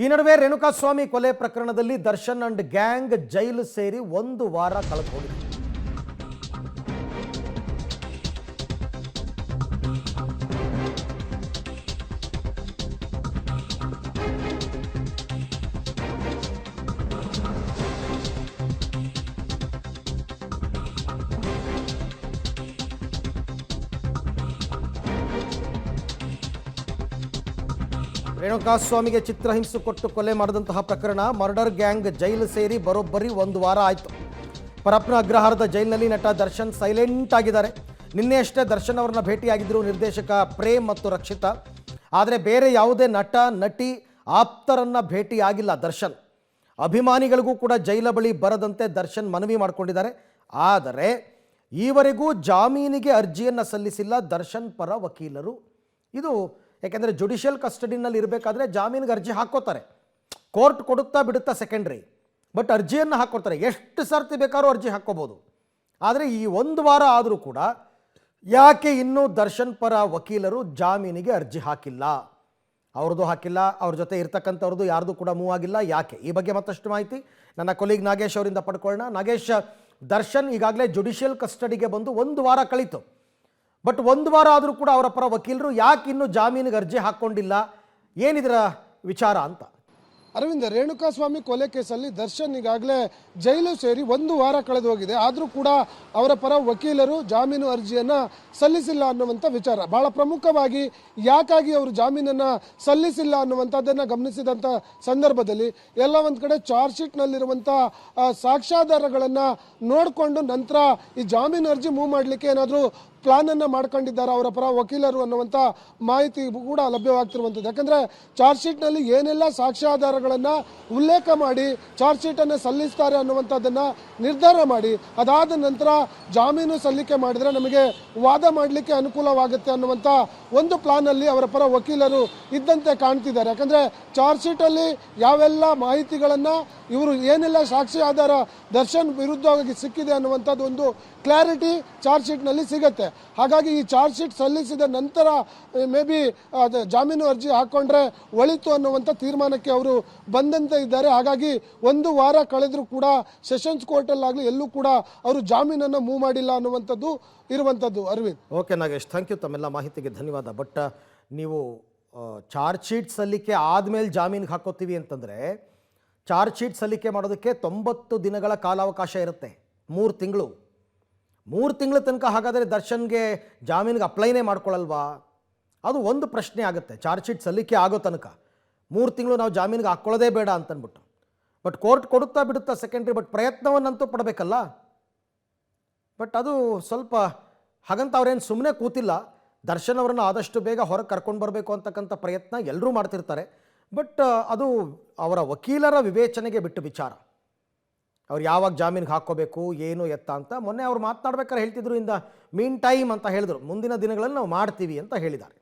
ಈ ನಡುವೆ ರೇಣುಕಾಸ್ವಾಮಿ ಕೊಲೆ ಪ್ರಕರಣದಲ್ಲಿ ದರ್ಶನ್ ಅಂಡ್ ಗ್ಯಾಂಗ್ ಜೈಲು ಸೇರಿ 1 ವಾರ ಕಳೆದು ಹೋಗಿದೆ. ರೇಣುಕಾಸ್ವಾಮಿಗೆ ಚಿತ್ರಹಿಂಸೆ ಕೊಟ್ಟು ಕೊಲೆ ಮಾಡಿದಂತಹ ಪ್ರಕರಣ ಮರ್ಡರ್ ಗ್ಯಾಂಗ್ ಜೈಲು ಸೇರಿ ಬರೋಬ್ಬರಿ 1 ವಾರ ಆಯಿತು. ಪರಪ್ಪನ ಅಗ್ರಹಾರದ ಜೈಲಿನಲ್ಲಿ ನಟ ದರ್ಶನ್ ಸೈಲೆಂಟ್ ಆಗಿದ್ದಾರೆ. ನಿನ್ನೆ ಅಷ್ಟೇ ದರ್ಶನ್ ಅವರನ್ನ ಭೇಟಿಯಾಗಿದ್ದರು ನಿರ್ದೇಶಕ ಪ್ರೇಮ್ ಮತ್ತು ರಕ್ಷಿತಾ. ಆದರೆ ಬೇರೆ ಯಾವುದೇ ನಟ ನಟಿ ಆಪ್ತರನ್ನ ಭೇಟಿಯಾಗಿಲ್ಲ ದರ್ಶನ್. ಅಭಿಮಾನಿಗಳಿಗೂ ಕೂಡ ಜೈಲ ಬಳಿ ಬರದಂತೆ ದರ್ಶನ್ ಮನವಿ ಮಾಡಿಕೊಂಡಿದ್ದಾರೆ. ಆದರೆ ಈವರೆಗೂ ಜಾಮೀನಿಗೆ ಅರ್ಜಿಯನ್ನು ಸಲ್ಲಿಸಿಲ್ಲ ದರ್ಶನ್ ಪರ ವಕೀಲರು. ಇದು ಯಾಕೆಂದರೆ ಜುಡಿಷಿಯಲ್ ಕಸ್ಟಡಿನಲ್ಲಿ ಇರಬೇಕಾದ್ರೆ ಜಾಮೀನಿಗೆ ಅರ್ಜಿ ಹಾಕ್ಕೋತಾರೆ. ಕೋರ್ಟ್ ಕೊಡುತ್ತಾ ಬಿಡುತ್ತಾ ಸೆಕೆಂಡ್ರಿ, ಬಟ್ ಅರ್ಜಿಯನ್ನು ಹಾಕ್ಕೊಡ್ತಾರೆ. ಎಷ್ಟು ಸರ್ತಿ ಬೇಕಾದ್ರೂ ಅರ್ಜಿ ಹಾಕ್ಕೋಬೋದು. ಆದರೆ ಈ 1 ವಾರ ಆದರೂ ಕೂಡ ಯಾಕೆ ಇನ್ನೂ ದರ್ಶನ್ ಪರ ವಕೀಲರು ಜಾಮೀನಿಗೆ ಅರ್ಜಿ ಹಾಕಿಲ್ಲ? ಅವ್ರದ್ದು ಹಾಕಿಲ್ಲ, ಅವ್ರ ಜೊತೆ ಇರ್ತಕ್ಕಂಥವ್ರದ್ದು ಯಾರ್ದು ಕೂಡ ಮೂವ್ ಆಗಿಲ್ಲ. ಯಾಕೆ? ಈ ಬಗ್ಗೆ ಮತ್ತಷ್ಟು ಮಾಹಿತಿ ನನ್ನ ಕೊಲೀಗ್ ನಾಗೇಶ್ ಅವರಿಂದ ಪಡ್ಕೊಳ್ಳೋಣ. ನಾಗೇಶ್, ದರ್ಶನ್ ಈಗಾಗಲೇ ಜುಡಿಷಿಯಲ್ ಕಸ್ಟಡಿಗೆ ಬಂದು 1 ವಾರ ಕಳೀತು. ಬಟ್ 1 ವಾರ ಆದರೂ ಕೂಡ ಅವರ ಪರ ವಕೀಲರು ಯಾಕೆ ಇನ್ನೂ ಜಾಮೀನಿಗೆ ಅರ್ಜಿ ಹಾಕ್ಕೊಂಡಿಲ್ಲ? ಏನಿದರ ವಿಚಾರ ಅಂತ? ಅರವಿಂದ, ರೇಣುಕಾಸ್ವಾಮಿ ಕೊಲೆ ಕೇಸಲ್ಲಿ ದರ್ಶನ್ ಈಗಾಗಲೇ ಜೈಲು ಸೇರಿ 1 ವಾರ ಕಳೆದು ಹೋಗಿದೆ. ಆದರೂ ಕೂಡ ಅವರ ಪರ ವಕೀಲರು ಜಾಮೀನು ಅರ್ಜಿಯನ್ನು ಸಲ್ಲಿಸಿಲ್ಲ ಅನ್ನುವಂಥ ವಿಚಾರ ಬಹಳ ಪ್ರಮುಖವಾಗಿ ಯಾಕಾಗಿ ಅವರು ಜಾಮೀನನ್ನು ಸಲ್ಲಿಸಿಲ್ಲ ಅನ್ನುವಂಥದ್ದನ್ನು ಗಮನಿಸಿದಂಥ ಸಂದರ್ಭದಲ್ಲಿ ಎಲ್ಲ ಒಂದು ಕಡೆ ಚಾರ್ಜ್ ಶೀಟ್ನಲ್ಲಿರುವಂಥ ಸಾಕ್ಷ್ಯಾಧಾರಗಳನ್ನು ನೋಡಿಕೊಂಡು ನಂತರ ಈ ಜಾಮೀನು ಅರ್ಜಿ ಮೂವ್ ಮಾಡಲಿಕ್ಕೆ ಏನಾದರೂ ಪ್ಲಾನನ್ನು ಮಾಡ್ಕೊಂಡಿದ್ದಾರೆ ಅವರ ಪರ ವಕೀಲರು ಅನ್ನುವಂಥ ಮಾಹಿತಿ ಕೂಡ ಲಭ್ಯವಾಗ್ತಿರುವಂಥದ್ದು. ಯಾಕಂದರೆ ಚಾರ್ಜ್ ಶೀಟ್ನಲ್ಲಿ ಏನೆಲ್ಲ ಸಾಕ್ಷ್ಯಾಧಾರಗಳನ್ನು ಉಲ್ಲೇಖ ಮಾಡಿ ಚಾರ್ಜ್ ಶೀಟನ್ನು ಸಲ್ಲಿಸ್ತಾರೆ ಅನ್ನುವಂಥದ್ದನ್ನು ನಿರ್ಧಾರ ಮಾಡಿ ಅದಾದ ನಂತರ ಜಾಮೀನು ಸಲ್ಲಿಕೆ ಮಾಡಿದರೆ ನಮಗೆ ವಾದ ಮಾಡಲಿಕ್ಕೆ ಅನುಕೂಲವಾಗುತ್ತೆ ಅನ್ನುವಂಥ ಒಂದು ಪ್ಲಾನಲ್ಲಿ ಅವರ ಪರ ವಕೀಲರು ಇದ್ದಂತೆ ಕಾಣ್ತಿದ್ದಾರೆ. ಯಾಕಂದರೆ ಚಾರ್ಜ್ ಶೀಟಲ್ಲಿ ಯಾವೆಲ್ಲ ಮಾಹಿತಿಗಳನ್ನು ಇವರು ಏನೆಲ್ಲ ಸಾಕ್ಷಿ ಆಧಾರ ದರ್ಶನ್ ವಿರುದ್ಧವಾಗಿ ಸಿಕ್ಕಿದೆ ಅನ್ನುವಂಥದ್ದು ಒಂದು ಕ್ಲಾರಿಟಿ ಚಾರ್ಜ್ ಶೀಟ್ನಲ್ಲಿ ಸಿಗುತ್ತೆ. ಹಾಗಾಗಿ ಈ ಚಾರ್ಜ್ ಶೀಟ್ ಸಲ್ಲಿಸಿದ ನಂತರ ಮೇ ಬಿ ಜಾಮೀನು ಅರ್ಜಿ ಹಾಕ್ಕೊಂಡ್ರೆ ಒಳಿತು ಅನ್ನುವಂಥ ತೀರ್ಮಾನಕ್ಕೆ ಅವರು ಬಂದಂತೆ ಇದ್ದಾರೆ. ಹಾಗಾಗಿ 1 ವಾರ ಕಳೆದರೂ ಕೂಡ ಸೆಷನ್ಸ್ ಕೋರ್ಟಲ್ಲಾಗಲಿ ಎಲ್ಲೂ ಕೂಡ ಅವರು ಜಾಮೀನನ್ನು ಮೂವ್ ಮಾಡಿಲ್ಲ ಅನ್ನುವಂಥದ್ದು ಇರುವಂಥದ್ದು. Aravind, okay Nagesh, thank you, ತಮ್ಮೆಲ್ಲ ಮಾಹಿತಿಗೆ ಧನ್ಯವಾದ. ಬಟ್ ನೀವು ಚಾರ್ಜ್ ಶೀಟ್ ಸಲ್ಲಿಕೆ ಆದಮೇಲೆ ಜಾಮೀನಿಗೆ ಹಾಕೋತೀವಿ ಅಂತಂದರೆ ಚಾರ್ಜ್ ಶೀಟ್ ಸಲ್ಲಿಕೆ ಮಾಡೋದಕ್ಕೆ 90 ದಿನಗಳ ಕಾಲಾವಕಾಶ ಇರುತ್ತೆ. 3 ತಿಂಗಳು ತನಕ ಹಾಗಾದರೆ ದರ್ಶನ್ಗೆ ಜಾಮೀನಿಗೆ ಅಪ್ಲೈನೇ ಮಾಡ್ಕೊಳ್ಳಲ್ವಾ? ಅದು ಒಂದು ಪ್ರಶ್ನೆ ಆಗುತ್ತೆ. ಚಾರ್ಜ್ ಶೀಟ್ ಸಲ್ಲಿಕೆ ಆಗೋ ತನಕ 3 ತಿಂಗಳು ನಾವು ಜಾಮೀನಿಗೆ ಹಾಕ್ಕೊಳ್ಳೋದೇ ಬೇಡ ಅಂತಂದ್ಬಿಟ್ಟು. ಬಟ್ ಕೋರ್ಟ್ ಕೊಡುತ್ತಾ ಬಿಡುತ್ತಾ ಸೆಕೆಂಡ್ರಿ, ಬಟ್ ಪ್ರಯತ್ನವನ್ನಂತೂ ಪಡಬೇಕಲ್ಲ. ಬಟ್ ಅದು ಸ್ವಲ್ಪ ಹಾಗಂತ ಅವ್ರೇನು ಸುಮ್ಮನೆ ಕೂತಿಲ್ಲ. ದರ್ಶನ್ ಅವರನ್ನು ಆದಷ್ಟು ಬೇಗ ಹೊರಗೆ ಕರ್ಕೊಂಡು ಬರಬೇಕು ಅಂತಕ್ಕಂಥ ಪ್ರಯತ್ನ ಎಲ್ಲರೂ ಮಾಡ್ತಿರ್ತಾರೆ. ಬಟ್ ಅದು ಅವರ ವಕೀಲರ ವಿವೇಚನೆಗೆ ಬಿಟ್ಟು ವಿಚಾರ. ಅವ್ರು ಯಾವಾಗ ಜಾಮೀನಿಗೆ ಹಾಕ್ಕೋಬೇಕು ಏನು ಎತ್ತ ಅಂತ ಮೊನ್ನೆ ಅವ್ರು ಮಾತನಾಡ್ಬೇಕಾದ್ರೆ ಹೇಳ್ತಿದ್ರು, ಇನ್ ದ ಮೀನ್ ಟೈಮ್ ಅಂತ ಹೇಳಿದ್ರು, ಮುಂದಿನ ದಿನಗಳಲ್ಲಿ ನಾವು ಮಾಡ್ತೀವಿ ಅಂತ ಹೇಳಿದ್ದಾರೆ.